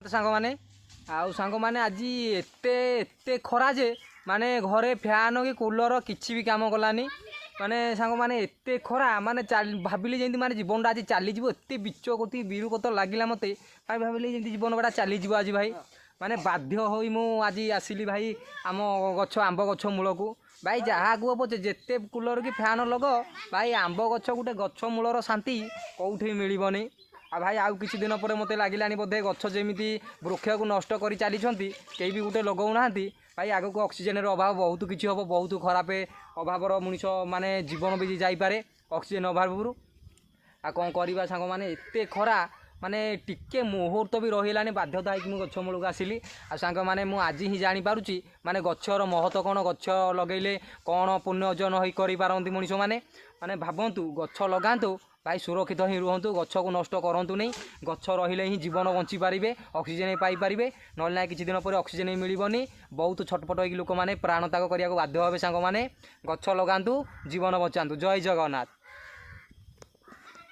सांग माने आउ सांग माने आज एते एते खरा जे माने घरे फैन कि कूलर किसी भी काम कलानी माने सांग माने एते खरा माने भाविली जमी माने जीवन आज चलीज एत बिच कति बिरुकत लगिला मत भाई भाविली जमी जीवन गुड़ा चलीज आज भाई माने बाध्य हो आज आसिली भाई आम गछ आंब गछ मूल को भाई जहाँ कह पचे जिते कूलर कि फैन लग भाई आंब गछ गोटे गछ मूलर शांति कौटी मिलनी आ भाई आउ किसी दिन पर मत लगे बोधे गछ जमी वृक्ष को नष्ट कर चली कहीं भी गोटे लगौना भाई आग को ऑक्सीजन अभाव बहुत किसी हम बहुत खराब अभाव मनीष माने जीवन भी जापे ऑक्सीजन अभाव आ कौन करवा सांग माने एते खरा माने टिके मुहूर्त भी रही बाध्यता है गछ मूल को आसिली आ सांग माने मु आज ही जापी माने गछर महत्व कौन गछ लगेले कौन पुण्य अर्जन हो पारती मनीष मैंने माने भावतु गछ लगातु भाई सुरक्षित ही रुहतु गछ को नष्ट करूँ नहीं गछ रही ही जीवन बंची पारे ऑक्सीजन पाइपर ना ना किसी दिन पर ऑक्सीजन मिलनी बहुत छटपट हो लोक मैंने प्राण त्याग करने बाध्य हे सांग मैंने गछ लगातु जीवन बचातु जय जगन्नाथ।